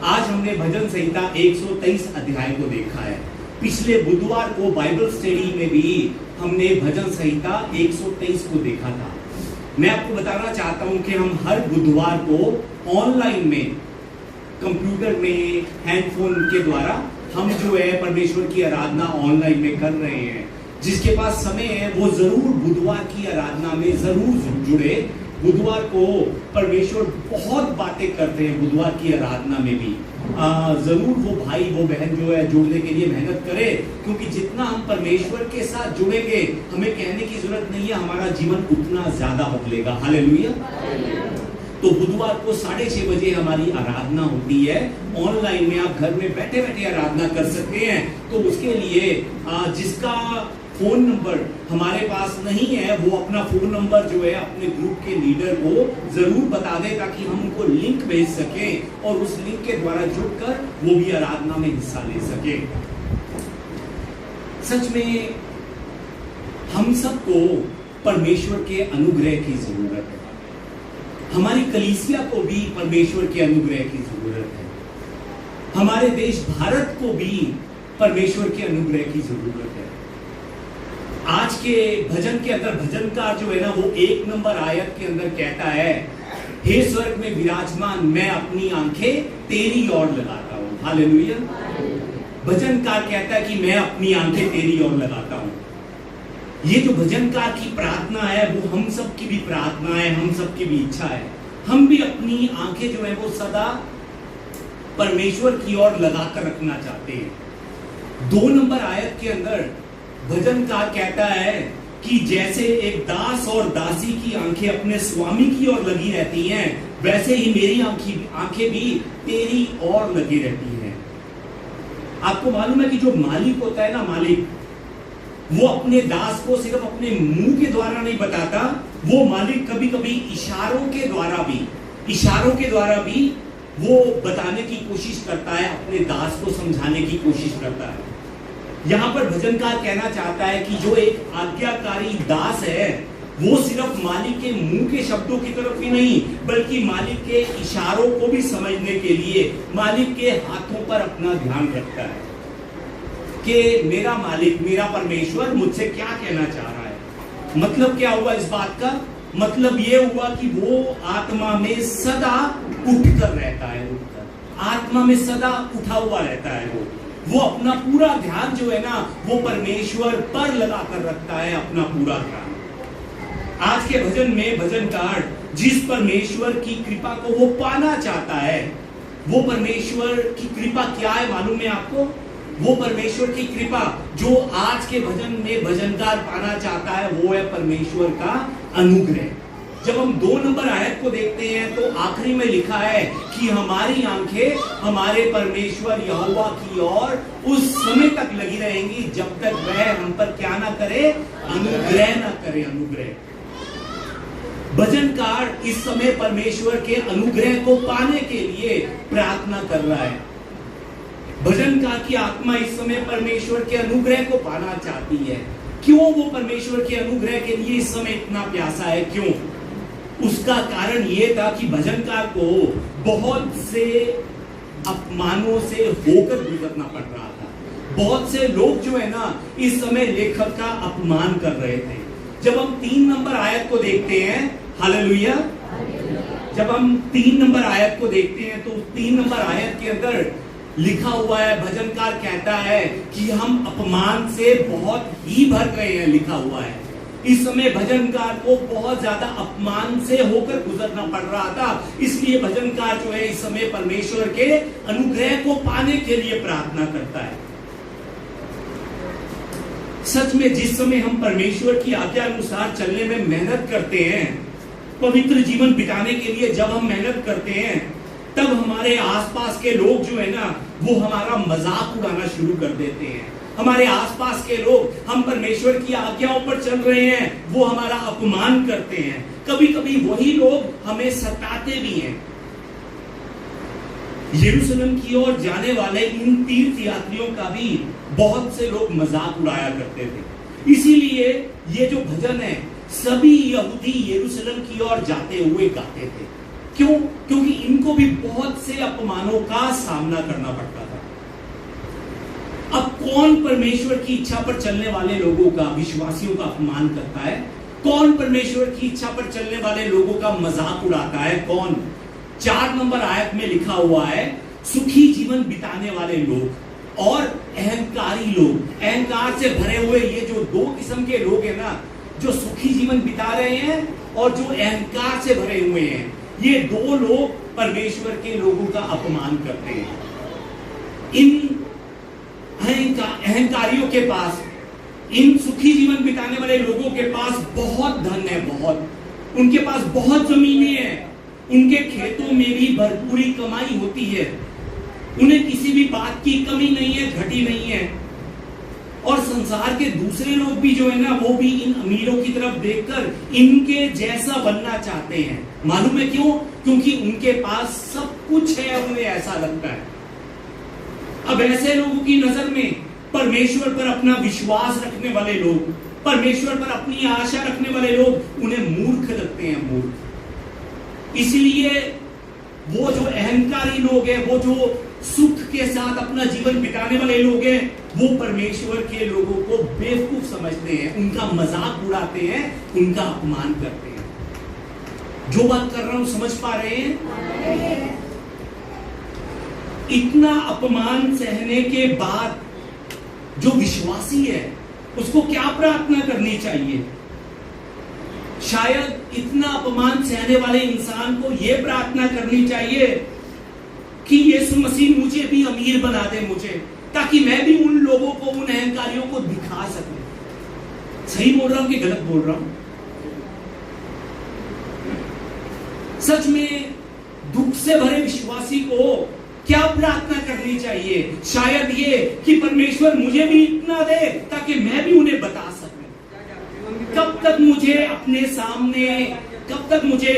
आज हमने भजन संहिता 123 अध्याय को देखा है। पिछले बुधवार को बाइबल स्टडी में भी हमने भजन संहिता 123 को देखा था। मैं आपको बताना चाहता हूं कि हम हर बुधवार को ऑनलाइन में, कंप्यूटर में, हैंडफोन के द्वारा हम जो है परमेश्वर की आराधना ऑनलाइन में कर रहे हैं। जिसके पास समय है वो जरूर बुधवार की आराधना में जरूर जुड़े। बुधवार को परमेश्वर बहुत बातें करते हैं, बुधवार की आराधना में भी जरूर वो भाई वो बहन जो है जुड़ने के लिए मेहनत करे, क्योंकि जितना हम परमेश्वर के साथ जुड़ेंगे, हमें कहने की जरूरत नहीं है, हमारा जीवन उतना ज्यादा बदलेगा। हालेलुया। तो बुधवार को 6:30 बजे हमारी आराधना होती है ऑनलाइन में। आप घर में बैठे बैठे आराधना कर सकते हैं। तो उसके लिए जिसका फोन नंबर हमारे पास नहीं है वो अपना फोन नंबर जो है अपने ग्रुप के लीडर को जरूर बता दे, ताकि हम उनको लिंक भेज सकें और उस लिंक के द्वारा जुड़कर वो भी आराधना में हिस्सा ले सके। सच में हम सबको परमेश्वर के अनुग्रह की जरूरत है। हमारी कलीसिया को भी परमेश्वर के अनुग्रह की जरूरत है। हमारे देश भारत को भी परमेश्वर के अनुग्रह की जरूरत है। आज के भजन के अंदर भजनकार जो है ना, वो 1 नंबर आयत के अंदर कहता है, हे स्वर्ग में विराजमान, मैं अपनी आंखें तेरी ओर लगाता हूं। हालेलुया। भजनकार कहता है कि मैं अपनी आंखें तेरी ओर लगाता हूं। ये जो भजनकार की प्रार्थना है वो हम सब की भी प्रार्थना है, हम सब की भी इच्छा है। हम भी अपनी आंखें जो है वो सदा परमेश्वर की ओर लगाकर रखना चाहते हैं। 2 नंबर आयत के अंदर भजनकार कहता है कि जैसे एक दास और दासी की आंखें अपने स्वामी की ओर लगी रहती हैं, वैसे ही मेरी आंखें भी तेरी ओर लगी रहती हैं। आपको मालूम है कि जो मालिक होता है ना, मालिक, वो अपने दास को सिर्फ अपने मुंह के द्वारा नहीं बताता, वो मालिक कभी कभी इशारों के द्वारा भी वो बताने की कोशिश करता है, अपने दास को समझाने की कोशिश करता है। यहां पर भजनकार कहना चाहता है कि जो एक आज्ञाकारी दास है वो सिर्फ मालिक के मुंह के शब्दों की तरफ ही नहीं, बल्कि मालिक के इशारों को भी समझने के लिए मालिक के हाथों पर अपना ध्यान रखता है कि मेरा मालिक, मेरा परमेश्वर मुझसे क्या कहना चाह रहा है। मतलब क्या हुआ इस बात का? मतलब ये हुआ कि वो आत्मा में सदा उठकर रहता है, आत्मा में सदा उठा हुआ रहता है। वो अपना पूरा ध्यान जो है ना वो परमेश्वर पर लगाकर रखता है, अपना पूरा ध्यान। आज के भजन में भजनकार जिस परमेश्वर की कृपा को वो पाना चाहता है, वो परमेश्वर की कृपा क्या है मालूम है आपको? वो परमेश्वर की कृपा जो आज के भजन में भजनकार पाना चाहता है वो है परमेश्वर का अनुग्रह। जब हम 2 नंबर आयत को देखते हैं तो आखिरी में लिखा है कि हमारी आंखें हमारे परमेश्वर यहोवा की ओर उस समय तक लगी रहेंगी जब तक वह हम पर क्या ना करे, अनुग्रह ना करे। अनुग्रह। भजनकार इस समय परमेश्वर के अनुग्रह को पाने के लिए प्रार्थना कर रहा है। भजनकार की आत्मा इस समय परमेश्वर के अनुग्रह को पाना चाहती है। क्यों वो परमेश्वर के अनुग्रह के लिए इस समय इतना प्यासा है? क्यों? उसका कारण यह था कि भजनकार को बहुत से अपमानों से होकर गुजरना पड़ रहा था। बहुत से लोग जो है ना इस समय लेखक का अपमान कर रहे थे। जब हम 3 नंबर आयत को देखते हैं, हालेलुया, जब हम 3 नंबर आयत को देखते हैं तो 3 नंबर आयत के अंदर लिखा हुआ है, भजनकार कहता है कि हम अपमान से बहुत ही भर गए हैं। लिखा हुआ है इस समय भजनकार को बहुत ज्यादा अपमान से होकर गुजरना पड़ रहा था, इसलिए भजनकार जो है इस समय परमेश्वर के अनुग्रह को पाने के लिए प्रार्थना करता है। सच में जिस समय हम परमेश्वर की आज्ञा अनुसार चलने में मेहनत करते हैं, पवित्र जीवन बिताने के लिए जब हम मेहनत करते हैं, तब हमारे आसपास के लोग जो है ना वो हमारा मजाक उड़ाना शुरू कर देते हैं। हमारे आसपास के लोग, हम परमेश्वर की आज्ञाओं पर चल रहे हैं, वो हमारा अपमान करते हैं। कभी कभी वही लोग हमें सताते भी हैं। यरूशलेम की ओर जाने वाले इन तीर्थ यात्रियों का भी बहुत से लोग मजाक उड़ाया करते थे। इसीलिए ये जो भजन है सभी यहूदी यरूशलेम की ओर जाते हुए गाते थे। क्यों? क्योंकि इनको भी बहुत से अपमानों का सामना करना पड़ता था। अब कौन परमेश्वर की इच्छा पर चलने वाले लोगों का, विश्वासियों का अपमान करता है? कौन परमेश्वर की इच्छा पर चलने वाले लोगों का मजाक उड़ाता है? कौन? 4 नंबर आयत में लिखा हुआ है, सुखी जीवन बिताने वाले लोग और अहंकारी लोग। अहंकार से भरे हुए ये जो 2 किस्म के लोग हैं ना, जो सुखी जीवन बिता रहे हैं और जो अहंकार से भरे हुए हैं, ये 2 लोग परमेश्वर के लोगों का अपमान करते हैं। इन अहंकारियों के पास, इन सुखी जीवन बिताने वाले लोगों के पास बहुत धन है, बहुत, उनके पास बहुत जमीनें हैं, उनके खेतों में भी भरपूरी कमाई होती है, उन्हें किसी भी बात की कमी नहीं है, घटी नहीं है। और संसार के दूसरे लोग भी जो है ना, वो भी इन अमीरों की तरफ देखकर इनके जैसा बनना चाहते हैं। मालूम है क्यों? क्योंकि उनके पास सब कुछ है, उन्हें ऐसा लगता है। अब ऐसे लोगों की नजर में परमेश्वर पर अपना विश्वास रखने वाले लोग, परमेश्वर पर अपनी आशा रखने वाले लोग, उन्हें मूर्ख लगते हैं, मूर्ख। इसलिए वो जो अहंकारी लोग हैं, वो जो सुख के साथ अपना जीवन बिताने वाले लोग हैं, वो परमेश्वर के लोगों को बेवकूफ समझते हैं, उनका मजाक उड़ाते हैं, उनका अपमान करते हैं। जो बात कर रहा हूं समझ पा रहे हैं? इतना अपमान सहने के बाद जो विश्वासी है, उसको क्या प्रार्थना करनी चाहिए? शायद इतना अपमान सहने वाले इंसान को यह प्रार्थना करनी चाहिए कि यीशु मसीह मुझे भी अमीर बना दे, मुझे, ताकि मैं भी उन लोगों को, उन अहंकारियों को दिखा सकूं। सही बोल रहा हूं कि गलत बोल रहा हूं? सच में दुख से भरे विश्वासी को क्या प्रार्थना करनी चाहिए? शायद ये कि परमेश्वर मुझे भी इतना दे ताकि मैं भी उन्हें बता सकूं। कब तक मुझे अपने सामने, कब तक मुझे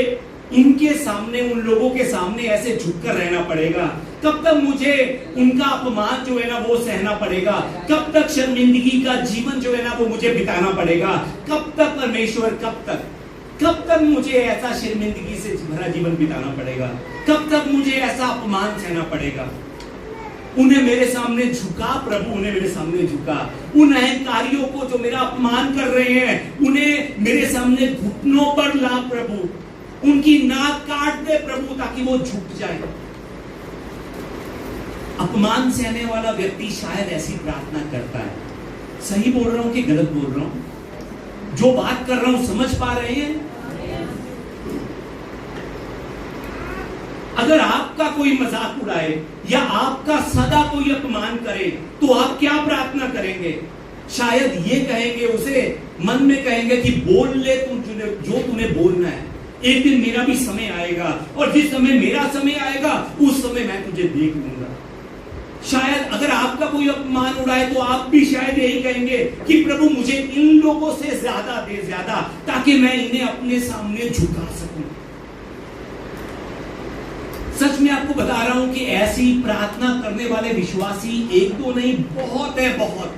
इनके सामने, उन लोगों के सामने ऐसे झुककर रहना पड़ेगा? कब तक मुझे उनका अपमान जो है ना वो सहना पड़ेगा? कब तक शर्मिंदगी का जीवन जो है ना वो मुझे बिताना पड़ेगा? कब तक परमेश्वर, कब तक मुझे ऐसा शर्मिंदगी से भरा जीवन बिताना पड़ेगा? कब तक मुझे ऐसा अपमान सहना पड़ेगा? उन्हें मेरे सामने झुका प्रभु, उन्हें मेरे सामने झुका। उन अहंकारियों को जो मेरा अपमान कर रहे हैं, उन्हें मेरे सामने घुटनों पर ला प्रभु, उनकी नाक काट दे प्रभु, ताकि वो झुक जाए। अपमान सहने वाला व्यक्ति शायद ऐसी प्रार्थना करता है। सही बोल रहा हूं कि गलत बोल रहा हूं? जो बात कर रहा हूं समझ पा रहे हैं? अगर आपका कोई मजाक उड़ाए या आपका सदा कोई अपमान करे, तो आप क्या प्रार्थना करेंगे? शायद ये कहेंगे उसे, मन में कहेंगे कि बोल ले तुम जो तूने बोलना है, एक दिन मेरा भी समय आएगा, और जिस समय मेरा समय आएगा उस समय मैं तुझे देख लूंगा। शायद अगर आपका कोई अपमान उड़ाए तो आप भी शायद यही कहेंगे कि प्रभु मुझे इन लोगों से ज्यादा दे, ज्यादा, ताकि मैं इन्हें अपने सामने झुका सकूं। सच में आपको बता रहा हूं कि ऐसी प्रार्थना करने वाले विश्वासी एक तो नहीं, बहुत है, बहुत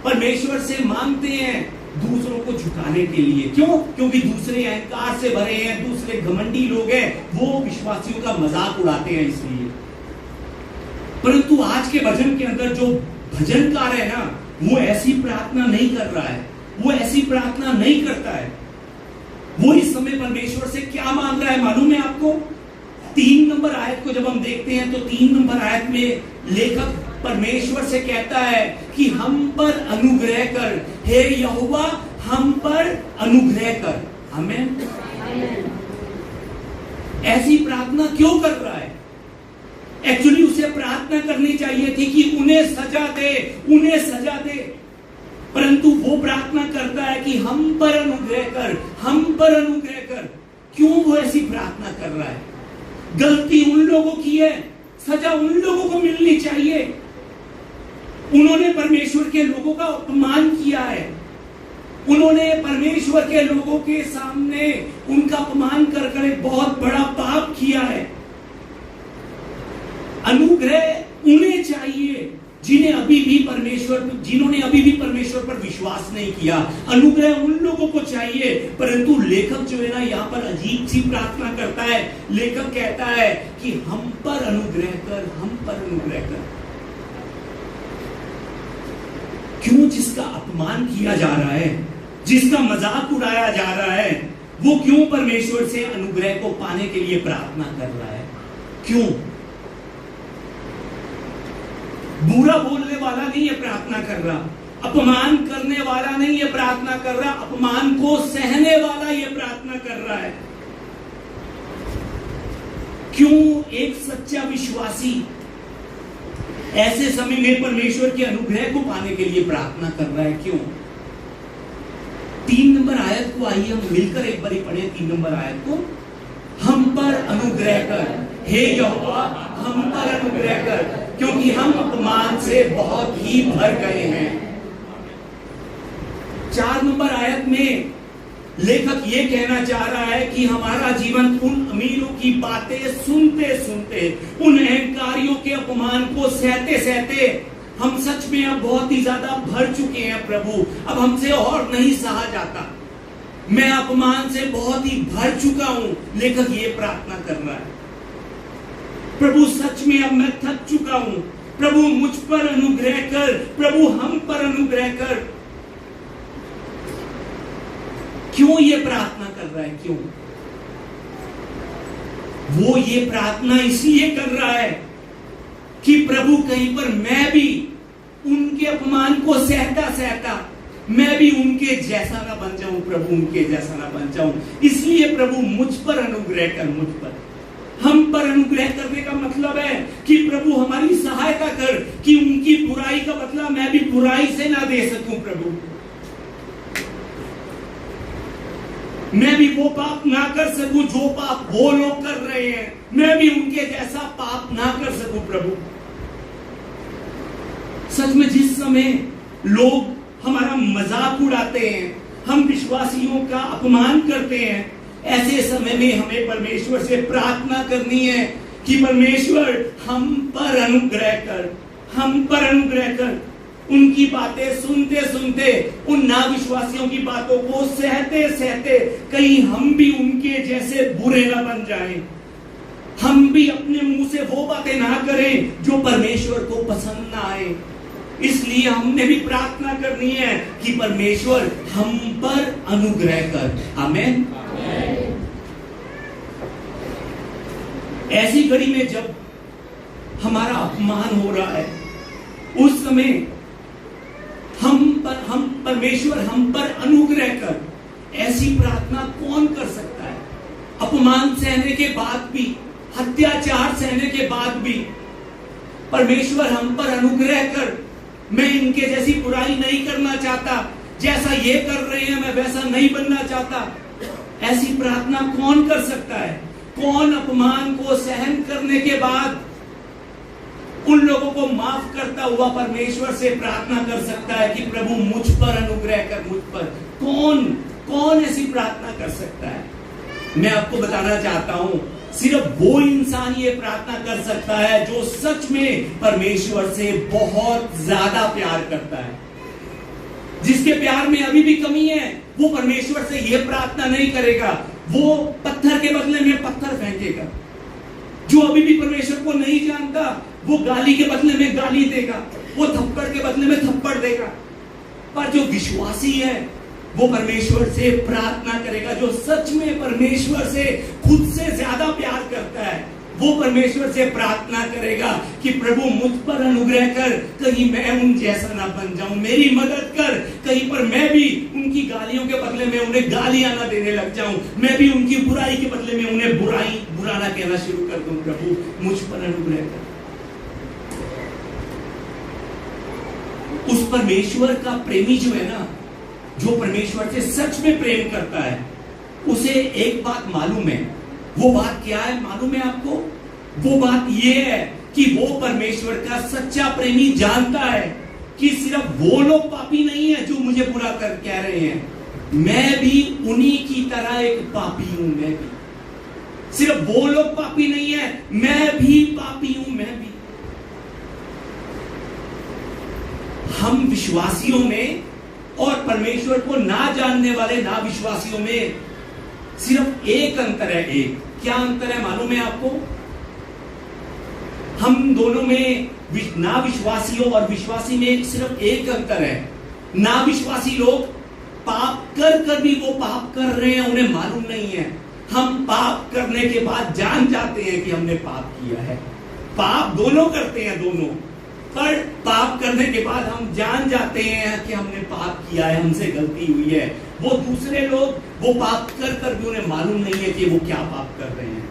परमेश्वर से मांगते हैं दूसरों को झुकाने के लिए। क्यों? क्योंकि दूसरे अहंकार से भरे हैं, दूसरे घमंडी लोग हैं, वो विश्वासियों का मजाक उड़ाते हैं इसलिए। परंतु आज के भजन के अंदर जो भजनकार है ना, वो ऐसी प्रार्थना नहीं कर रहा है, वो ऐसी प्रार्थना नहीं करता है। वो इस समय परमेश्वर से क्या मांग रहा है मालूम है आपको? 3 नंबर आयत को जब हम देखते हैं तो 3 नंबर आयत में लेखक परमेश्वर से कहता है कि हम पर अनुग्रह कर, हे यहोवा हम पर अनुग्रह कर। आमीन। ऐसी प्रार्थना क्यों कर रहा है? एक्चुअली उसे प्रार्थना करनी चाहिए थी कि उन्हें सजा दे, उन्हें सजा दे, परंतु वो प्रार्थना करता है कि हम पर अनुग्रह कर, हम पर अनुग्रह कर। क्यों वो ऐसी प्रार्थना कर रहा है? गलती उन लोगों की है, सजा उन लोगों को मिलनी चाहिए। उन्होंने परमेश्वर के लोगों का अपमान किया है, उन्होंने परमेश्वर के लोगों के सामने उनका अपमान कर कर एक बहुत बड़ा पाप किया है। अनुग्रह उन्हें चाहिए, जिन्होंने अभी भी परमेश्वर पर विश्वास नहीं किया। अनुग्रह उन लोगों को चाहिए, परंतु लेखक जो है ना यहाँ पर अजीब सी प्रार्थना करता है। लेखक कहता है कि हम पर अनुग्रह कर, हम पर अनुग्रह कर। क्यों? जिसका अपमान किया जा रहा है, जिसका मजाक उड़ाया जा रहा है, वो क्यों परमेश्वर से अनुग्रह को पाने के लिए प्रार्थना कर रहा है? क्यों? बुरा बोलने वाला नहीं है प्रार्थना कर रहा, अपमान करने वाला नहीं है प्रार्थना कर रहा, अपमान को सहने वाला ये प्रार्थना कर रहा है। क्यों एक सच्चा विश्वासी ऐसे समय में परमेश्वर के अनुग्रह को पाने के लिए प्रार्थना कर रहा है? क्यों? 3 नंबर आयत को आइए हम मिलकर एक बार पढ़े। 3 नंबर आयत को, हम पर अनुग्रह कर हे यहोवा, हम पर अनुग्रह कर, क्योंकि हम अपमान से बहुत ही भर गए हैं। 4 नंबर आयत में लेखक ये कहना चाह रहा है कि हमारा जीवन उन अमीरों की बातें सुनते सुनते, उन अहंकारियों के अपमान को सहते सहते हम सच में अब बहुत ही ज्यादा भर चुके हैं प्रभु, अब हमसे और नहीं सहा जाता, मैं अपमान से बहुत ही भर चुका हूं। लेखक ये प्रार्थना कर रहा है, प्रभु सच में अब मैं थक चुका हूं, प्रभु मुझ पर अनुग्रह कर, प्रभु हम पर अनुग्रह कर। क्यों ये प्रार्थना कर रहा है? क्यों? वो ये प्रार्थना इसलिए कर रहा है कि प्रभु कहीं पर मैं भी उनके अपमान को सहता सहता मैं भी उनके जैसा ना बन जाऊं, प्रभु उनके जैसा ना बन जाऊं। इसलिए प्रभु मुझ पर अनुग्रह कर, मुझ पर, हम पर अनुग्रह करने का मतलब है कि प्रभु हमारी सहायता कर कि उनकी बुराई का बदला मैं भी बुराई से ना दे सकूं। प्रभु मैं भी वो पाप ना कर सकूं जो पाप वो लोग कर रहे हैं, मैं भी उनके जैसा पाप ना कर सकूं। प्रभु सच में जिस समय लोग हमारा मजाक उड़ाते हैं, हम विश्वासियों का अपमान करते हैं, ऐसे समय में हमें परमेश्वर से प्रार्थना करनी है कि परमेश्वर हम पर अनुग्रह कर, हम पर अनुग्रह कर। उनकी बातें सुनते सुनते, उन नाविश्वासियों की बातों को सहते सहते कहीं हम भी उनके जैसे बुरे ना बन जाएं, हम भी अपने मुंह से वो बातें ना करें जो परमेश्वर को पसंद ना आए। इसलिए हमने भी प्रार्थना करनी है कि परमेश्वर हम पर अनुग्रह कर। आमेन। ऐसी घड़ी में जब हमारा अपमान हो रहा है, उस समय हम परमेश्वर हम पर अनुग्रह कर, ऐसी प्रार्थना कौन कर सकता है? अपमान सहने के बाद भी, अत्याचार सहने के बाद भी, परमेश्वर हम पर अनुग्रह कर, मैं इनके जैसी बुराई नहीं करना चाहता, जैसा ये कर रहे हैं मैं वैसा नहीं बनना चाहता। ऐसी प्रार्थना कौन कर सकता है? कौन अपमान को सहन करने के बाद उन लोगों को माफ करता हुआ परमेश्वर से प्रार्थना कर सकता है कि प्रभु मुझ पर अनुग्रह कर, मुझ पर? कौन ऐसी प्रार्थना कर सकता है? मैं आपको बताना चाहता हूं, सिर्फ वो इंसान ये प्रार्थना कर सकता है जो सच में परमेश्वर से बहुत ज्यादा प्यार करता है। जिसके प्यार में अभी भी कमी है, वो परमेश्वर से यह प्रार्थना नहीं करेगा, वो पत्थर के बदले में पत्थर फेंकेगा। जो अभी भी परमेश्वर को नहीं जानता, वो गाली के बदले में गाली देगा, वो थप्पड़ के बदले में थप्पड़ देगा। पर जो विश्वासी है, वो परमेश्वर से प्रार्थना करेगा। जो सच में परमेश्वर से खुद से ज्यादा प्यार करता है, वो परमेश्वर से प्रार्थना करेगा कि प्रभु मुझ पर अनुग्रह कर, कहीं मैं उन जैसा ना बन जाऊं, मेरी मदद कर, कहीं पर मैं भी उनकी गालियों के बदले में उन्हें गालियां ना देने लग जाऊं, मैं भी उनकी बुराई के बदले में उन्हें बुरा ना कहना शुरू कर दूं। प्रभु मुझ पर अनुग्रह कर। उस परमेश्वर का प्रेमी जो है ना, जो परमेश्वर से सच में प्रेम करता है, उसे एक बात मालूम है। वो बात क्या है मालूम है आपको? वो बात ये है कि वो परमेश्वर का सच्चा प्रेमी जानता है कि सिर्फ वो लोग पापी नहीं है जो मुझे बुरा कर कह रहे हैं, मैं भी उन्हीं की तरह एक पापी हूं। मैं भी, सिर्फ वो लोग पापी नहीं है, मैं भी पापी हूं। मैं भी हम विश्वासियों में और परमेश्वर को ना जानने वाले ना विश्वासियों में सिर्फ एक अंतर है। एक क्या अंतर है मालूम है आपको? हम दोनों में ना विश्वासियों और विश्वासी में सिर्फ एक अंतर है। ना विश्वासी लोग पाप कर कर भी वो पाप कर रहे हैं, उन्हें मालूम नहीं है। हम पाप करने के बाद जान जाते हैं कि हमने पाप किया है। पाप दोनों करते हैं, दोनों, पर पाप करने के बाद हम जान जाते हैं कि हमने पाप किया है, हमसे गलती हुई है। वो दूसरे लोग वो पाप कर कर भी उन्हें मालूम नहीं है कि वो क्या पाप कर रहे हैं।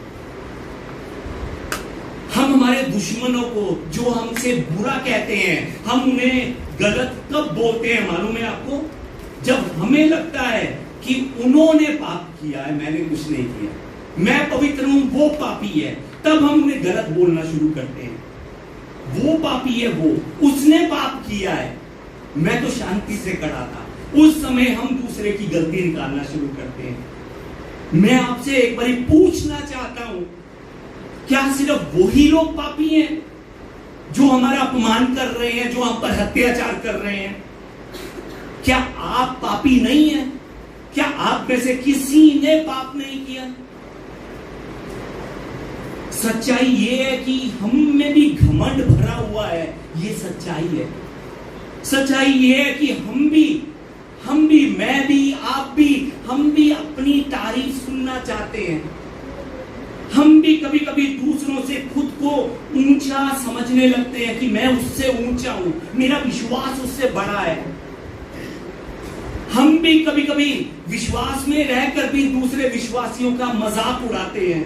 हम हमारे दुश्मनों को जो हमसे बुरा कहते हैं, हम उन्हें गलत कब बोलते हैं मालूम है आपको? जब हमें लगता है कि उन्होंने पाप किया है, मैंने कुछ नहीं किया, मैं पवित्र हूं, वो पापी है, तब हम उन्हें गलत बोलना शुरू करते हैं। वो पापी है, वो उसने पाप किया है, मैं तो शांति से खड़ा था। उस समय हम दूसरे की गलती निकालना शुरू करते हैं। मैं आपसे एक बार पूछना चाहता हूं, क्या सिर्फ वही लोग पापी हैं जो हमारा अपमान कर रहे हैं, जो हम पर अत्याचार कर रहे हैं? क्या आप पापी नहीं हैं? क्या आप में से किसी ने पाप नहीं किया? सच्चाई ये है कि हम में भी घमंड भरा हुआ है, ये सच्चाई है। सच्चाई ये है कि हम भी, मैं भी, आप भी, हम भी अपनी तारीफ सुनना चाहते हैं। हम भी कभी कभी दूसरों से खुद को ऊंचा समझने लगते हैं कि मैं उससे ऊंचा हूं, मेरा विश्वास उससे बड़ा है। हम भी कभी कभी विश्वास में रहकर भी दूसरे विश्वासियों का मजाक उड़ाते हैं।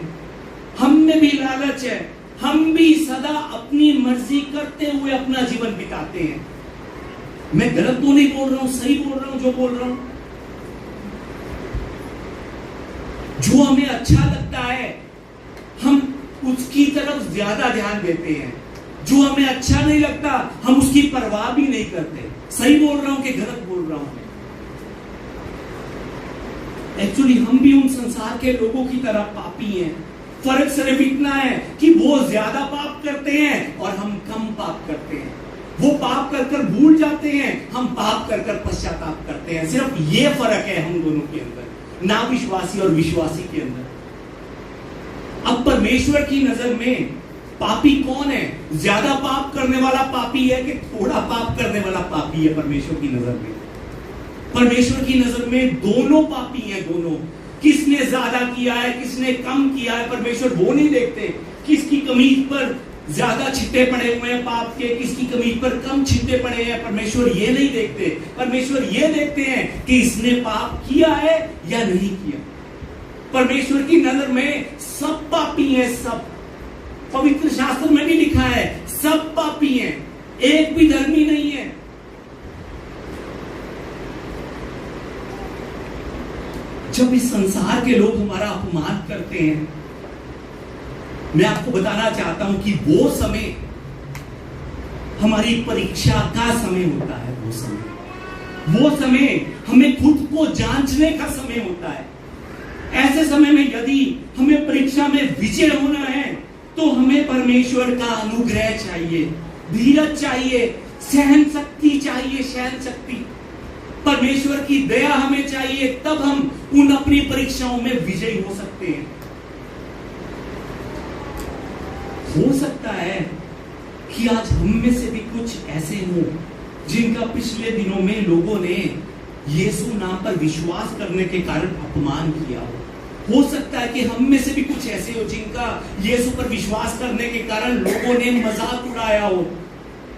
हम में भी लालच है, हम भी सदा अपनी मर्जी करते हुए अपना जीवन बिताते हैं। मैं गलत तो नहीं बोल रहा हूं, सही बोल रहा हूं जो बोल रहा हूं। जो हमें अच्छा लगता है हम उसकी तरफ ज्यादा ध्यान देते हैं, जो हमें अच्छा नहीं लगता हम उसकी परवाह भी नहीं करते। सही बोल रहा हूं कि गलत बोल रहा हूं? एक्चुअली हम भी उन संसार के लोगों की तरह पापी हैं। फर्क सिर्फ इतना है कि वो ज्यादा पाप करते हैं और हम कम पाप करते हैं। वो पाप कर कर भूल जाते हैं, हम पाप कर कर पश्चाताप करते हैं। सिर्फ ये फर्क है हम दोनों के अंदर, ना विश्वासी और विश्वासी के अंदर। अब परमेश्वर की नजर में पापी कौन है? ज्यादा पाप करने वाला पापी है कि थोड़ा पाप करने वाला पापी है? परमेश्वर की नजर में, परमेश्वर की नजर में दोनों पापी हैं, दोनों। किसने ज्यादा किया है, किसने कम किया है, परमेश्वर वो नहीं देखते। किसकी कमीज पर ज्यादा छिट्टे पड़े हुए हैं पाप के, किसकी कमीज पर कम छिट्टे पड़े हैं, परमेश्वर ये नहीं देखते। परमेश्वर ये देखते हैं कि इसने पाप किया है या नहीं किया। परमेश्वर की नजर में सब पापी हैं, सब। पवित्र शास्त्र में भी लिखा है सब पापी हैं, एक भी धर्मी नहीं है। जब इस संसार के लोग हमारा अपमान करते हैं, मैं आपको बताना चाहता हूं कि वो समय हमारी परीक्षा का समय होता है। वो समय हमें खुद को जांचने का समय होता है। ऐसे समय में यदि हमें परीक्षा में विजय होना है तो हमें परमेश्वर का अनुग्रह चाहिए, धीरज चाहिए, सहन शक्ति चाहिए, सहन शक्ति। परमेश्वर की दया हमें चाहिए, तब हम उन अपनी परीक्षाओं में विजयी हो सकते हैं। हो सकता है कि आज हम में से भी कुछ ऐसे हों जिनका पिछले दिनों में लोगों ने यीशु नाम पर विश्वास करने के कारण अपमान किया हो सकता है कि हम में से भी कुछ ऐसे हो जिनका यीशु पर विश्वास करने के कारण लोगों ने मजाक उड़ाया हो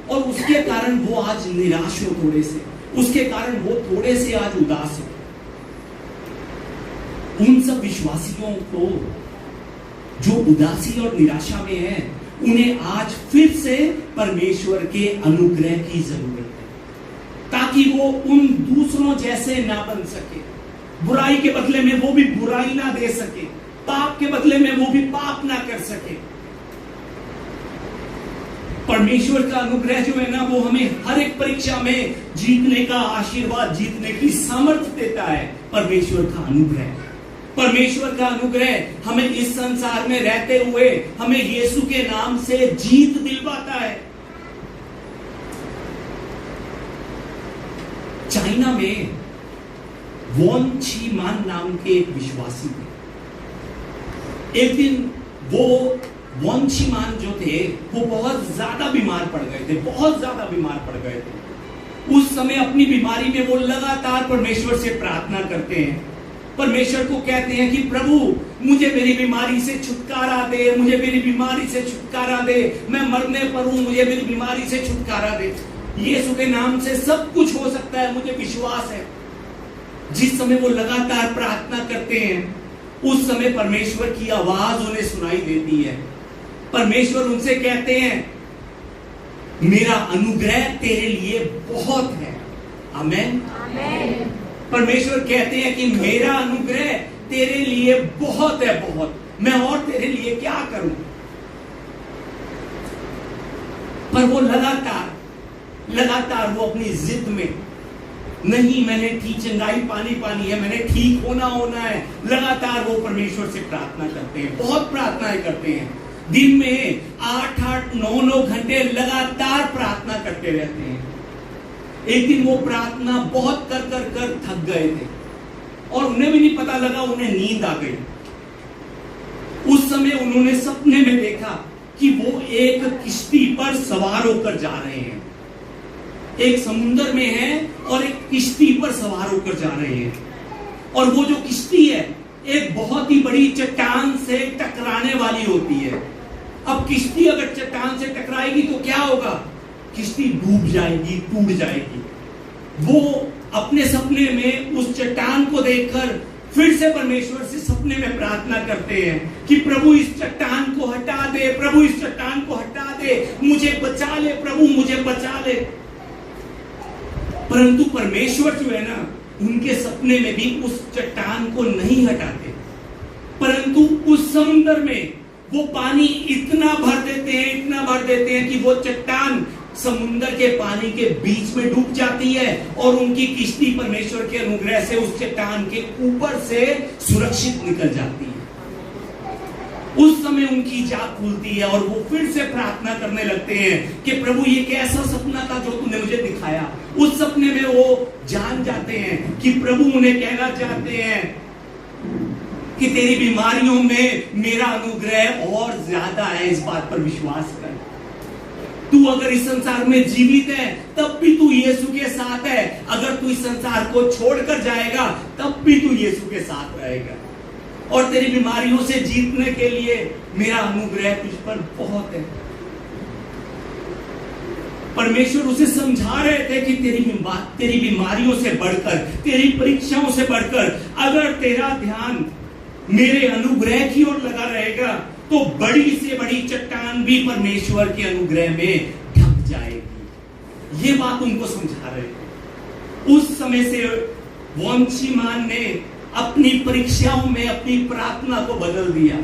और उसके कारण वो आज निराश हो, थोड़े से उसके कारण वो थोड़े से आज उदास हो। उन सब विश्वासियों को जो उदासी और निराशा में है, उन्हें आज फिर से परमेश्वर के अनुग्रह की जरूरत है ताकि वो उन दूसरों जैसे ना बन सके। बुराई के बदले में वो भी बुराई ना दे सके, पाप के बदले में वो भी पाप ना कर सके। परमेश्वर का अनुग्रह जो है ना, वो हमें हर एक परीक्षा में जीतने का आशीर्वाद, जीतने की सामर्थ्य देता है। परमेश्वर का अनुग्रह, परमेश्वर का अनुग्रह हमें इस संसार में रहते हुए हमें यीशु के नाम से जीत दिलवाता है। चाइना में वॉन छी मान नाम के एक विश्वासी थे। एक दिन वो वॉन छी मान जो थे वो बहुत ज्यादा बीमार पड़ गए थे, बहुत ज्यादा बीमार पड़ गए थे। उस समय अपनी बीमारी में वो लगातार परमेश्वर से प्रार्थना करते हैं, परमेश्वर को कहते हैं कि प्रभु मुझे मेरी बीमारी से छुटकारा दे, मुझे मेरी बीमारी से छुटकारा दे, मैं मरने पर हूं, मुझे मेरी बीमारी से छुटकारा दे। यीशु के नाम से सब कुछ हो सकता है, मुझे विश्वास है। जिस समय वो लगातार प्रार्थना करते हैं उस समय परमेश्वर की आवाज उन्हें सुनाई देती है। परमेश्वर उनसे कहते हैं मेरा अनुग्रह तेरे लिए बहुत है। आमेन। परमेश्वर कहते हैं कि मेरा अनुग्रह तेरे लिए बहुत है, बहुत, मैं और तेरे लिए क्या करूं। पर वो लगातार वो अपनी जिद में, नहीं मैंने ठीक चंगाई पानी है, मैंने ठीक होना है, लगातार वो परमेश्वर से प्रार्थना करते हैं, बहुत प्रार्थनाएं करते हैं। दिन में 8-8, 9-9 घंटे लगातार प्रार्थना करते रहते हैं। एक दिन वो प्रार्थना बहुत कर थक गए थे और उन्हें भी नहीं पता लगा, उन्हें नींद आ गई। उस समय उन्होंने सपने में देखा कि वो एक किश्ती पर सवार होकर जा रहे हैं, एक समुद्र में है और एक किश्ती पर सवार होकर जा रहे हैं। और वो जो किश्ती है एक बहुत ही बड़ी चट्टान से टकराने वाली होती है। अब किश्ती अगर चट्टान से टकराएगी तो क्या होगा? किश्ती डूब जाएगी, टूट जाएगी। वो अपने सपने में उस चट्टान को देखकर फिर से परमेश्वर से सपने में प्रार्थना करते हैं कि प्रभु इस चट्टान को हटा दे, प्रभु इस चट्टान को हटा दे, मुझे बचा ले, प्रभु मुझे बचा ले। परंतु परमेश्वर जो है ना, उनके सपने में भी उस चट्टान को नहीं हटाते, परंतु उस समुद्र में वो पानी इतना भर देते हैं कि वो चट्टान समुद्र के पानी के बीच में डूब जाती है और उनकी किश्ती परमेश्वर के अनुग्रह से उस चट्टान के ऊपर से सुरक्षित निकल जाती है। उस समय उनकी जाग खुलती है और वो फिर से प्रार्थना करने लगते हैं कि प्रभु ये कैसा सपना था जो तूने मुझे दिखाया। उस सपने में वो जान जाते हैं कि प्रभु उन्हें कहना चाहते हैं कि तेरी बीमारियों में मेरा अनुग्रह और ज्यादा है, इस बात पर विश्वास कर। तू अगर इस संसार में जीवित है तब भी तू यीशु के साथ है, अगर तू इस संसार को छोड़कर जाएगा तब भी तू यीशु के साथ रहेगा। और तेरी बीमारियों से जीतने के लिए मेरा अनुग्रह तुझ पर बहुत है। परमेश्वर उसे समझा रहे थे कि तेरी बीमारियों से बढ़कर, तेरी परीक्षाओं से बढ़कर अगर तेरा ध्यान मेरे अनुग्रह की ओर लगा रहेगा तो बड़ी से बड़ी चट्टान भी परमेश्वर के अनुग्रह में ढक जाएगी। ये बात उनको समझा रहे थे। उस समय से वॉन छी मान ने अपनी परीक्षाओं में अपनी प्रार्थना को बदल दिया।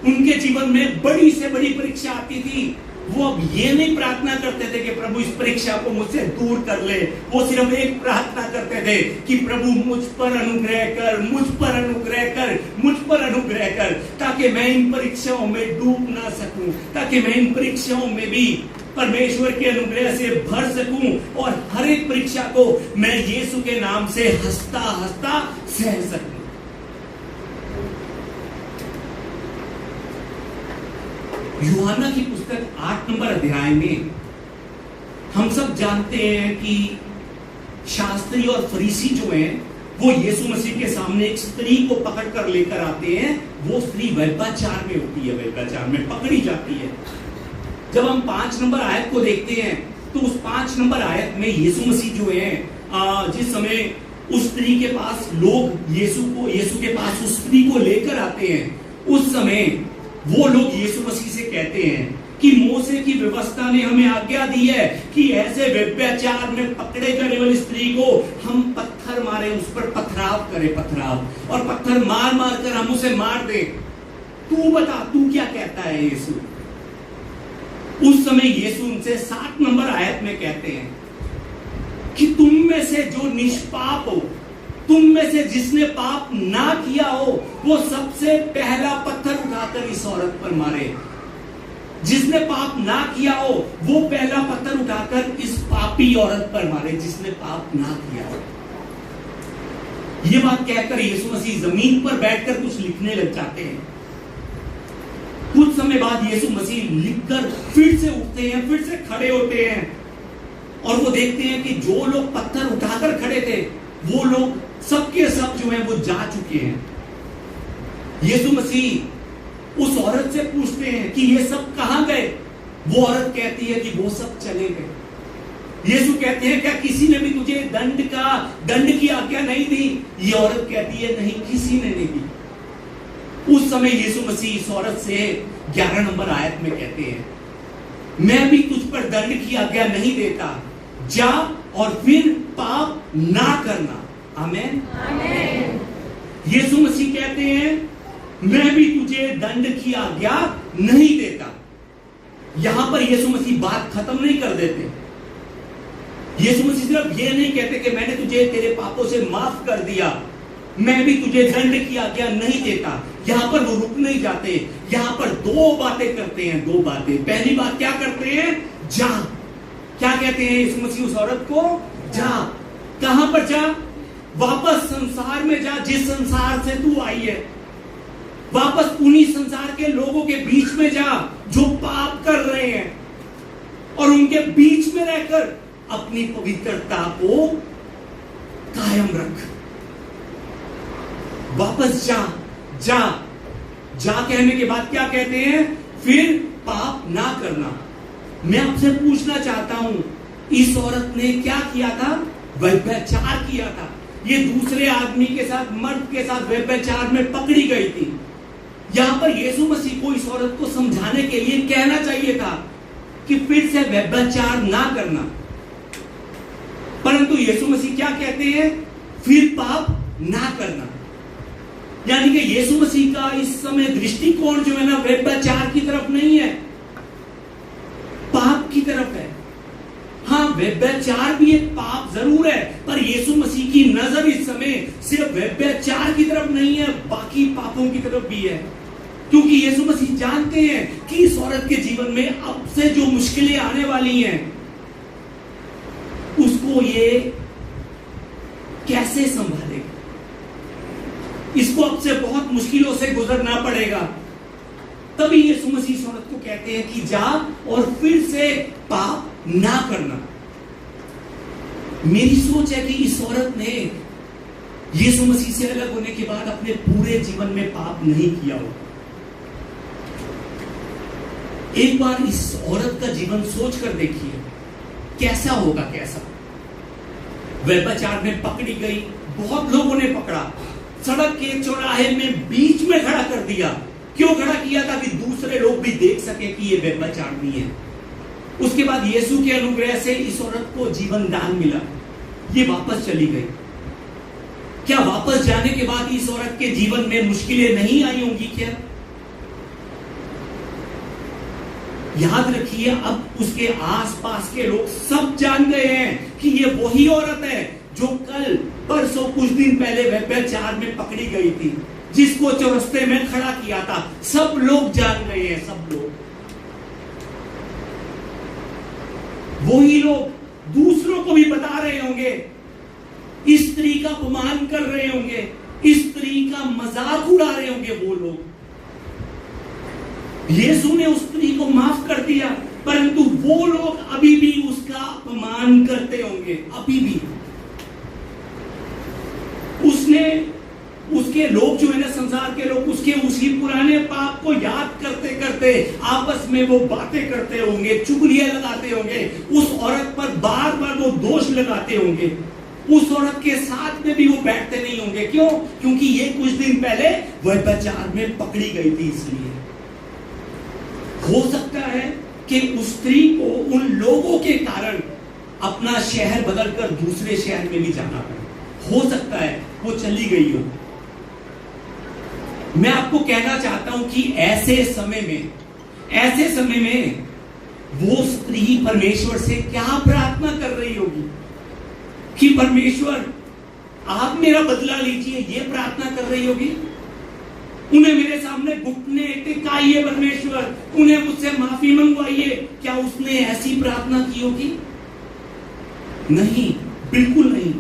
उनके जीवन में बड़ी से बड़ी परीक्षा आती थी, वो अब ये नहीं प्रार्थना करते थे कि प्रभु इस परीक्षा को मुझसे दूर कर ले। वो सिर्फ एक प्रार्थना करते थे कि प्रभु मुझ पर अनुग्रह कर, मुझ पर अनुग्रह कर, मुझ पर अनुग्रह कर, ताकि मैं इन परीक्षाओं में डूब ना सकूं, ताकि मैं इन परीक्षाओं में भी परमेश्वर के अनुग्रह से भर सकूं और हर एक परीक्षा को मैं यीशु के नाम से हंसता हंसता सह सकूं। यूहन्ना की पुस्तक 8 नंबर अध्याय में हम सब जानते हैं कि शास्त्री और फरीसी जो हैं वो यीशु मसीह के सामने एक स्त्री को पकड़ कर लेकर आते हैं। वो स्त्री व्यभिचार में होती है, व्यभिचार में पकड़ी जाती है। जब हम 5 नंबर आयत को देखते हैं तो उस 5 नंबर आयत में यीशु मसीह जो है जिस समय उस स्त्री के पास लोग यीशु के पास उस स्त्री को लेकर आते हैं, उस समय वो लोग यीशु मसीह से कहते हैं कि मूसे की व्यवस्था ने हमें आज्ञा दी है कि ऐसे व्यभिचार में पकड़े जाने वाली स्त्री को हम पत्थर मारे, उस पर पथराव करें, पथराव और पत्थर मार मार कर हम उसे मार दें। तू बता, तू क्या कहता है यीशु? उस समय यीशु उनसे 7 नंबर आयत में कहते हैं कि तुम में से जो निष्पाप हो, तुम में से जिसने पाप ना किया हो, वो सबसे पहला पत्थर उठाकर इस औरत पर मारे। जिसने पाप ना किया हो वो पहला पत्थर उठाकर इस पापी औरत पर मारे जिसने पाप ना किया हो। ये बात कहकर यीशु मसीह जमीन पर बैठकर कुछ लिखने लग जाते हैं। कुछ समय बाद यीशु मसीह लिखकर फिर से उठते हैं, फिर से खड़े होते हैं और वो देखते हैं कि जो लोग पत्थर उठाकर खड़े थे वो लोग सबके सब जो है वो जा चुके हैं। यीशु मसीह उस औरत से पूछते हैं कि ये सब कहां गए? वो औरत कहती है कि वो सब चले गए। यीशु कहते हैं क्या किसी ने भी तुझे दंड की आज्ञा नहीं दी? ये औरत कहती है नहीं, किसी ने नहीं दी। उस समय यीशु मसीह इस औरत से 11 नंबर आयत में कहते हैं, मैं भी तुझ पर दंड की आज्ञा नहीं देता, जा और फिर पाप ना करना। आमीन। यीशु मसीह कहते हैं मैं भी तुझे दंड की आज्ञा नहीं देता। यहां पर यीशु मसीह बात खत्म नहीं कर देते। यीशु मसीह सिर्फ ये नहीं कहते कि मैंने तुझे तेरे पापों से माफ कर दिया, मैं भी तुझे दंड की आज्ञा नहीं देता। यहां पर वो रुक नहीं जाते, यहां पर दो बातें करते हैं, दो बातें। पहली बात क्या करते हैं? जा। क्या कहते हैं यीशु मसीह उस औरत को? जा। कहां पर जा? वापस संसार में जा जिस संसार से तू आई है। वापस उन्हीं संसार के लोगों के बीच में जा जो पाप कर रहे हैं और उनके बीच में रहकर अपनी पवित्रता को कायम रख। वापस जा। जा जा कहने के बाद क्या कहते हैं? फिर पाप ना करना। मैं आपसे पूछना चाहता हूं, इस औरत ने क्या किया था? व्यभिचार किया था। ये दूसरे आदमी के साथ, मर्द के साथ व्यभिचार में पकड़ी गई थी। यहां पर यीशु मसीह को इस औरत को समझाने के लिए कहना चाहिए था कि फिर से व्यभिचार ना करना, परंतु यीशु मसीह क्या कहते हैं? फिर पाप ना करना। यानी कि यीशु मसीह का इस समय दृष्टिकोण जो है ना व्यभिचार की तरफ नहीं है, पाप की तरफ है। हाँ, व्यभिचार भी एक पाप जरूर है, पर यीशु मसीह की नजर इस समय सिर्फ व्यभिचार की तरफ नहीं है, बाकी पापों की तरफ भी है। क्योंकि यीशु मसीह जानते हैं कि इस औरत के जीवन में अब से जो मुश्किलें आने वाली हैं उसको ये कैसे संभालेगा, इसको अब से बहुत मुश्किलों से गुजरना पड़ेगा। तभी यीशु मसीह इस औरत को कहते हैं कि जा और फिर से पाप ना करना। मेरी सोच है कि इस औरत ने यीशु मसीह से अलग होने के बाद अपने पूरे जीवन में पाप नहीं किया होगा। एक बार इस औरत का जीवन सोच कर देखिए कैसा होगा। कैसा व्यभिचार में पकड़ी गई, बहुत लोगों ने पकड़ा, सड़क के चौराहे में बीच में खड़ा कर दिया। क्यों खड़ा किया? ताकि दूसरे लोग भी देख सके कि ये व्यभिचारिणी है। उसके बाद यीशु के अनुग्रह से इस औरत को जीवन दान मिला, ये वापस चली गई। क्या वापस जाने के बाद इस औरत के जीवन में मुश्किलें नहीं आई होंगी? क्या याद रखिए, अब उसके आसपास के लोग सब जान गए हैं कि ये वही औरत है जो कल परसों कुछ दिन पहले व्यभिचार में पकड़ी गई थी, जिसको चौरस्ते में खड़ा किया था। सब लोग जान गए हैं, सब लोग। वही लोग दूसरों को भी बता रहे होंगे, इस स्त्री का अपमान कर रहे होंगे, इस स्त्री का मजाक उड़ा रहे होंगे वो लोग। यीशु ने उस स्त्री को माफ कर दिया, परंतु वो लोग अभी भी उसका अपमान करते होंगे, अभी भी। उसके लोग जो है ना, संसार के लोग उसके उसी पुराने पाप को याद करते करते आपस में वो बातें करते होंगे, चुगलियां लगाते होंगे, उस औरत पर बार बार वो दोष लगाते होंगे। उस औरत के साथ में भी वो बैठते नहीं होंगे। क्यों? क्योंकि ये कुछ दिन पहले व्यभिचार में पकड़ी गई थी। इसलिए हो सकता है कि उस स्त्री को उन लोगों के कारण अपना शहर बदलकर दूसरे शहर में भी जाना पड़े। हो सकता है वो चली गई हो। मैं आपको कहना चाहता हूं कि ऐसे समय में वो स्त्री परमेश्वर से क्या प्रार्थना कर रही होगी कि परमेश्वर आप मेरा बदला लीजिए, ये प्रार्थना कर रही होगी। उन्हें मेरे सामने घुटने टिकाइए परमेश्वर, उन्हें मुझसे माफी मंगवाइए। क्या उसने ऐसी प्रार्थना की होगी? नहीं, बिल्कुल नहीं।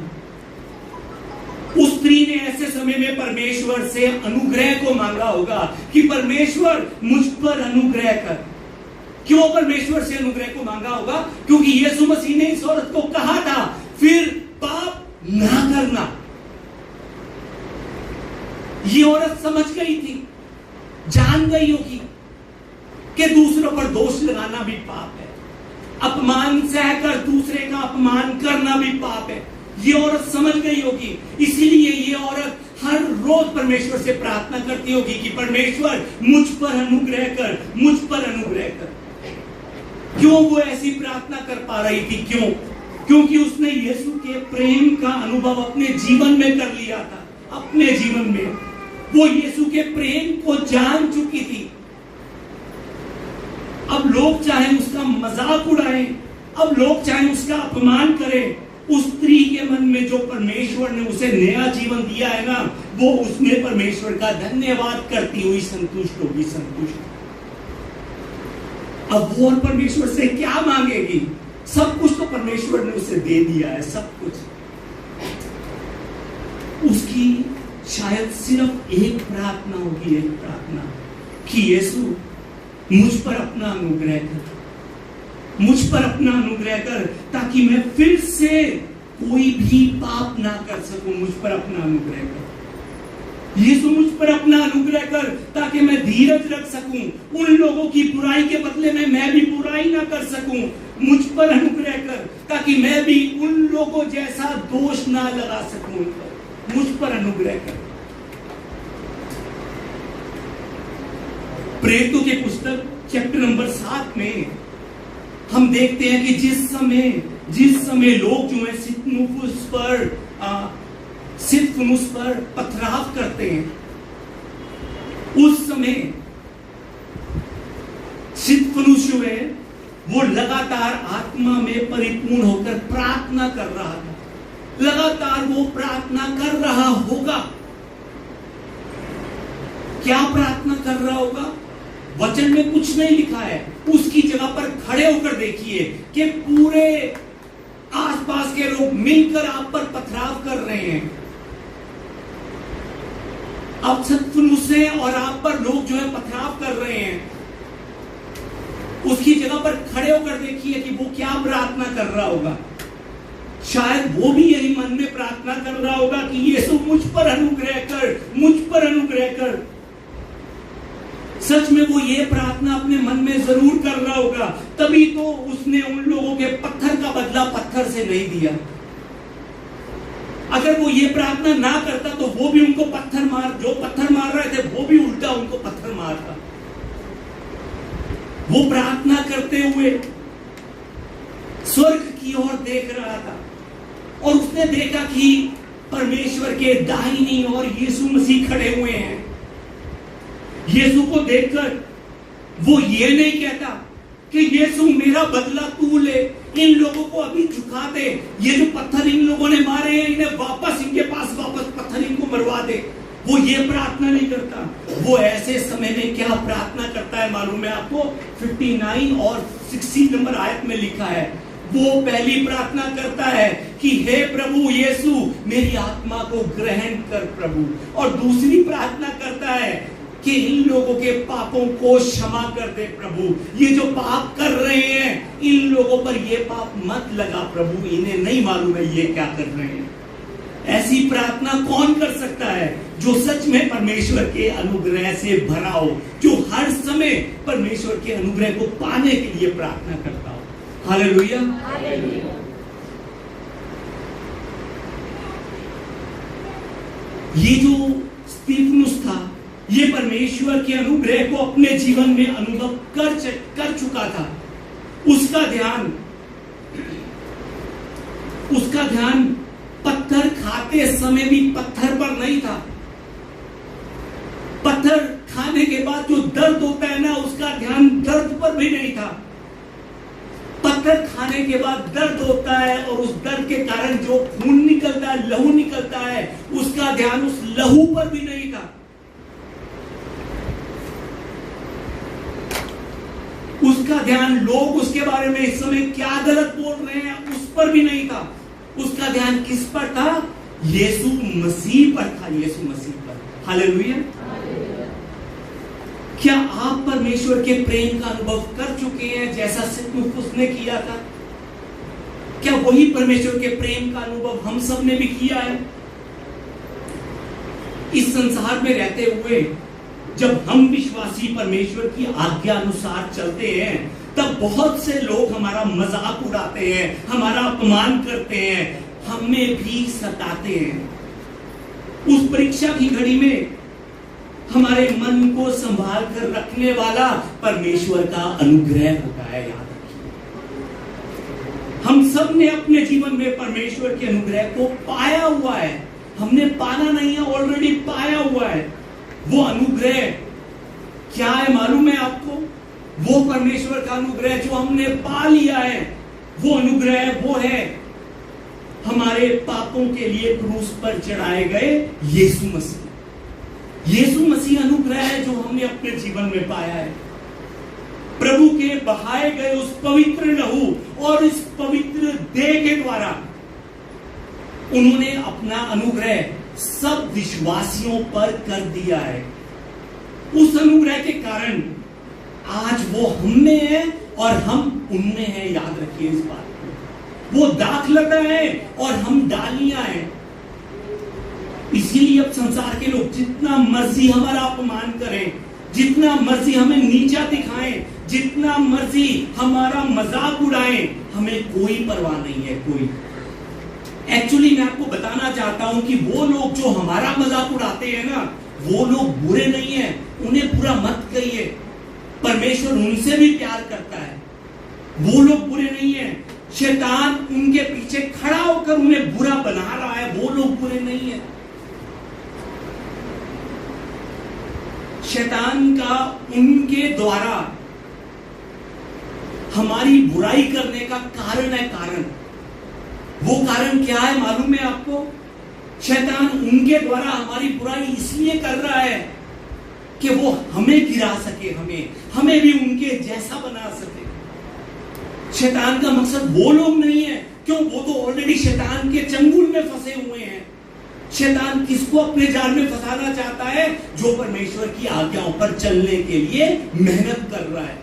उस स्त्री ने ऐसे समय में परमेश्वर से अनुग्रह को मांगा होगा कि परमेश्वर मुझ पर अनुग्रह कर। क्यों परमेश्वर से अनुग्रह को मांगा होगा? क्योंकि यीशु मसीह ने इस औरत को कहा था फिर पाप ना करना। ये औरत समझ गई थी, जान गई होगी कि दूसरों पर दोष लगाना भी पाप है, अपमान सहकर दूसरे का अपमान करना भी पाप है। ये औरत समझ गई होगी, इसीलिए ये औरत हर रोज परमेश्वर से प्रार्थना करती होगी कि परमेश्वर मुझ पर अनुग्रह कर, मुझ पर अनुग्रह कर। क्यों वो ऐसी प्रार्थना कर पा रही थी? क्यों? क्योंकि उसने यीशु के प्रेम का अनुभव अपने जीवन में कर लिया था। अपने जीवन में वो यीशु के प्रेम को जान चुकी थी। अब लोग चाहे उसका मजाक उड़ाएं, अब लोग चाहे उसका अपमान करें, उस स्त्री के मन में जो परमेश्वर ने उसे नया जीवन दिया है ना, वो उसमें परमेश्वर का धन्यवाद करती हुई संतुष्ट होगी, संतुष्ट। अब वो और परमेश्वर से क्या मांगेगी? सब कुछ तो परमेश्वर ने उसे दे दिया है, सब कुछ। उसकी शायद सिर्फ एक प्रार्थना होगी, एक प्रार्थना कि यीशु मुझ पर अपना अनुग्रह कर, मुझ पर अपना अनुग्रह कर, ताकि मैं फिर से कोई भी पाप ना कर सकूं। मुझ पर अपना अनुग्रह कर यीशु, मुझ पर अपना अनुग्रह कर, ताकि मैं धीरज रख सकूं, उन लोगों की बुराई के बदले में मैं भी बुराई ना कर सकूं। मुझ पर अनुग्रह कर, ताकि मैं भी उन लोगों जैसा दोष ना लगा सकूं। मुझ पर अनुग्रह कर। प्रेरितों के पुस्तक चैप्टर नंबर 7 में हम देखते हैं कि जिस समय लोग जो है सित्फनुस पर पथराव करते हैं, उस समय सित्फनुस जो है वो लगातार आत्मा में परिपूर्ण होकर प्रार्थना कर रहा था। लगातार वो प्रार्थना कर रहा होगा। क्या प्रार्थना कर रहा होगा? वचन में कुछ नहीं लिखा है। उसकी जगह पर खड़े होकर देखिए कि पूरे आसपास के लोग मिलकर आप पर पथराव कर रहे हैं। अब सित्फनुस से और आप पर लोग जो है पथराव कर रहे हैं। उसकी जगह पर खड़े होकर देखिए कि वो क्या प्रार्थना कर रहा होगा। शायद वो भी यही मन में प्रार्थना कर रहा होगा कि यीशु मुझ पर अनुग्रह कर, मुझ पर अनुग्रह कर। सच में वो ये प्रार्थना अपने मन में जरूर कर रहा होगा, तभी तो उसने उन लोगों के पत्थर का बदला पत्थर से नहीं दिया। अगर वो ये प्रार्थना ना करता तो वो भी उनको पत्थर मार रहे थे, वो भी उल्टा उनको पत्थर मारता। वो प्रार्थना करते हुए स्वर्ग की ओर देख रहा था और उसने देखा कि परमेश्वर के दाहिनी ओर यीशु मसीह खड़े हुए हैं। यीशु को देखकर वो ये नहीं कहता कि यीशु मेरा बदला तू ले, इन लोगों को अभी झुका दे, ये जो पत्थर इन लोगों ने मारे हैं इन्हें वापस इनके पास वापस पत्थर इनको मरवा दे। वो ये प्रार्थना नहीं करता। वो ऐसे समय में क्या प्रार्थना करता है मालूम है आपको? 59 और 60 नंबर आयत में लिखा है। वो पहली प्रार्थना करता है कि हे प्रभु यीशु मेरी आत्मा को ग्रहण कर प्रभु, और दूसरी प्रार्थना करता है कि इन लोगों के पापों को क्षमा कर दे प्रभु। ये जो पाप कर रहे हैं इन लोगों पर ये पाप मत लगा प्रभु, इन्हें नहीं मालूम है ये क्या कर रहे हैं। ऐसी प्रार्थना कौन कर सकता है? जो सच में परमेश्वर के अनुग्रह से भरा हो, जो हर समय परमेश्वर के अनुग्रह को पाने के लिए प्रार्थना करता हो। हालेलुया। ये जो स्तिफनुस था, ये परमेश्वर के अनुग्रह को अपने जीवन में अनुभव कर चुका था। उसका ध्यान पत्थर खाते समय भी पत्थर पर नहीं था। पत्थर खाने के बाद जो दर्द होता है ना, उसका ध्यान दर्द पर भी नहीं था। पत्थर खाने के बाद दर्द होता है और उस दर्द के कारण जो खून निकलता है, लहू निकलता है, उसका ध्यान उस लहू पर भी नहीं था। उसका ध्यान लोग उसके बारे में इस समय क्या गलत बोल रहे हैं उस पर भी नहीं था। उसका ध्यान किस पर था? यीशु मसीह पर था, यीशु मसीह पर। हालेलुया। क्या आप परमेश्वर के प्रेम का अनुभव कर चुके हैं जैसा सितमुखुस ने किया था? क्या वही परमेश्वर के प्रेम का अनुभव हम सब ने भी किया है? इस संसार में रहते हुए जब हम विश्वासी परमेश्वर की आज्ञा अनुसार चलते हैं तब बहुत से लोग हमारा मजाक उड़ाते हैं, हमारा अपमान करते हैं, हमें भी सताते हैं। उस परीक्षा की घड़ी में हमारे मन को संभाल कर रखने वाला परमेश्वर का अनुग्रह होता है। याद रखिए, हम सब ने अपने जीवन में परमेश्वर के अनुग्रह को पाया हुआ है। हमने पाना नहीं है, ऑलरेडी पाया हुआ है। वो अनुग्रह क्या है मालूम है आपको? वो परमेश्वर का अनुग्रह जो हमने पा लिया है, वो अनुग्रह वो है हमारे पापों के लिए क्रूस पर चढ़ाए गए यीशु मसीह। यीशु मसीह अनुग्रह है जो हमने अपने जीवन में पाया है। प्रभु के बहाए गए उस पवित्र लहू और इस पवित्र देह के द्वारा उन्होंने अपना अनुग्रह सब विश्वासियों पर कर दिया है। उस अनुग्रह के कारण आज वो हम में है और हम उनमें है। याद रखिए इस बात को। वो दाखलता है और हम डालियां हैं। इसीलिए अब संसार के लोग जितना मर्जी हमारा अपमान करें, जितना मर्जी हमें नीचा दिखाएं, जितना मर्जी हमारा मजाक उड़ाएं, हमें कोई परवाह नहीं है। कोई एक्चुअली मैं आपको बताना चाहता हूं कि वो लोग जो हमारा मजाक उड़ाते हैं ना, वो लोग बुरे नहीं है, उन्हें बुरा मत कहिए। परमेश्वर उनसे भी प्यार करता है। वो लोग बुरे नहीं है। शैतान उनके पीछे खड़ा होकर उन्हें बुरा बना रहा है, वो लोग बुरे नहीं है। शैतान का उनके द्वारा हमारी बुराई करने का कारण है। कारण वो कारण क्या है मालूम है आपको? शैतान उनके द्वारा हमारी बुराई इसलिए कर रहा है कि वो हमें गिरा सके, हमें भी उनके जैसा बना सके। शैतान का मकसद वो लोग नहीं है। क्यों? वो तो ऑलरेडी शैतान के चंगुल में फंसे हुए हैं। शैतान किसको अपने जाल में फंसाना चाहता है? जो परमेश्वर की आज्ञाओं पर चलने के लिए मेहनत कर रहा है।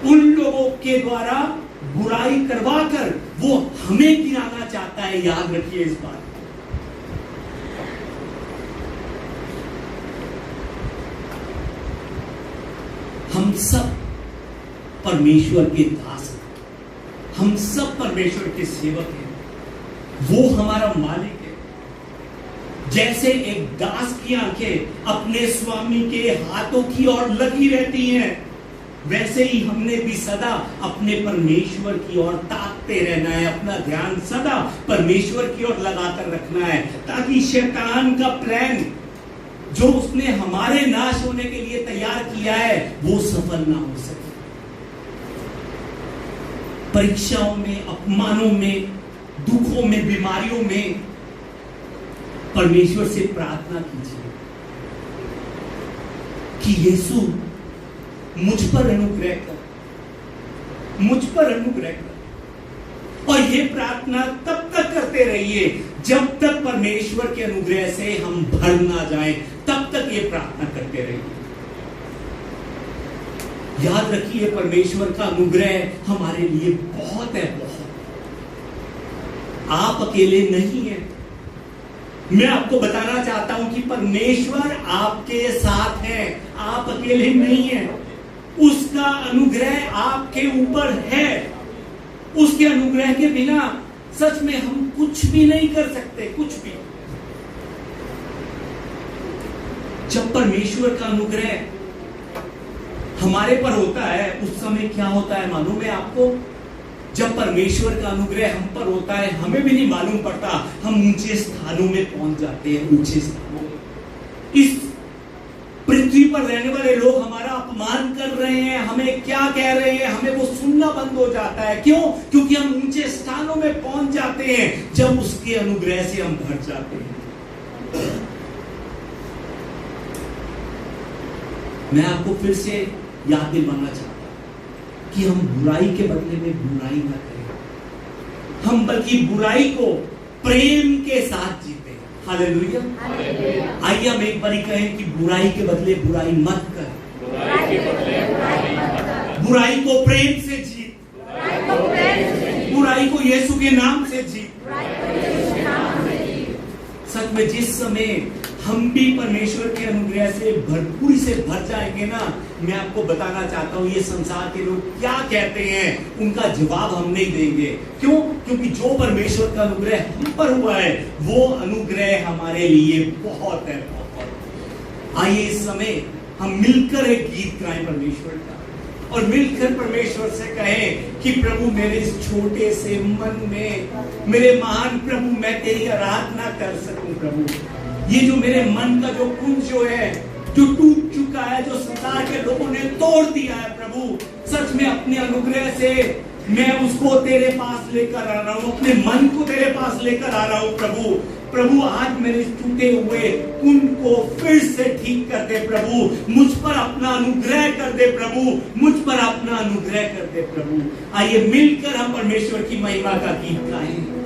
उन लोगों के द्वारा बुराई करवाकर वो हमें गिराना चाहता है। याद रखिए इस बात। हम सब परमेश्वर के दास हैं, हम सब परमेश्वर के सेवक हैं। वो हमारा मालिक है। जैसे एक दास की आंखें अपने स्वामी के हाथों की ओर लगी रहती हैं, वैसे ही हमने भी सदा अपने परमेश्वर की ओर ताकते रहना है। अपना ध्यान सदा परमेश्वर की ओर लगाकर रखना है, ताकि शैतान का प्लान जो उसने हमारे नाश होने के लिए तैयार किया है वो सफल ना हो सके। परीक्षाओं में, अपमानों में, दुखों में, बीमारियों में परमेश्वर से प्रार्थना कीजिए कि यीशु मुझ पर अनुग्रह कर, मुझ पर अनुग्रह कर। और ये प्रार्थना तब तक करते रहिए जब तक परमेश्वर के अनुग्रह से हम भर ना जाएं, तब तक ये प्रार्थना करते रहिए। याद रखिए, परमेश्वर का अनुग्रह हमारे लिए बहुत है, बहुत। आप अकेले नहीं हैं। मैं आपको बताना चाहता हूं कि परमेश्वर आपके साथ है, आप अकेले नहीं हैं। उसका अनुग्रह आपके ऊपर है। उसके अनुग्रह के बिना सच में हम कुछ भी नहीं कर सकते, कुछ भी। जब परमेश्वर का अनुग्रह हमारे पर होता है उस समय क्या होता है मालूम है आपको? जब परमेश्वर का अनुग्रह हम पर होता है, हमें भी नहीं मालूम पड़ता, हम ऊंचे स्थानों में पहुंच जाते हैं। ऊंचे स्थानों में इस पृथ्वी पर रहने वाले लोग हमारा अपमान कर रहे हैं, हमें क्या कह रहे हैं, हमें वो सुनना बंद हो जाता है। क्यों? क्योंकि हम ऊंचे स्थानों में पहुंच जाते हैं जब उसके अनुग्रह से हम भर जाते हैं। मैं आपको फिर से याद दिलवाना चाहता हूं, कि हम बुराई के बदले में बुराई ना करें, हम बल्कि बुराई को प्रेम के साथ जीते। हालेलुया। आइए हम एक बारी कहें कि बुराई के बदले बुराई मत कर, बुराई को प्रेम से जीत, बुराई को यीशु के नाम से जीत। सच में जिस समय हम भी परमेश्वर के अनुग्रह से भरपूरी से भर जाएंगे ना, मैं आपको बताना चाहता हूं ये संसार के लोग क्या कहते हैं उनका जवाब हम नहीं देंगे। क्यों? क्योंकि जो परमेश्वर का अनुग्रह हम पर हुआ है वो अनुग्रह हमारे लिए बहुत है, बहुत। आइए इस समय हम मिलकर एक गीत गाएं परमेश्वर का, और मिलकर परमेश्वर से कहें कि प्रभु मेरे इस छोटे से मन में, मेरे महान प्रभु, मैं तेरी आराधना कर सकूं। प्रभु ये जो मेरे मन का जो कुंज जो है, जो टूट चुका है, जो संसार के लोगों ने तोड़ दिया है, प्रभु सच में अपने अनुग्रह से मैं उसको तेरे पास लेकर आ रहा हूं, अपने मन को तेरे पास लेकर आ रहा हूं। प्रभु प्रभु आज मेरे टूटे हुए कुंड को फिर से ठीक कर दे प्रभु, मुझ पर अपना अनुग्रह कर दे प्रभु, मुझ पर अपना अनुग्रह कर दे प्रभु। आइए मिलकर हम परमेश्वर की महिमा का गीत गाएं।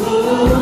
Oh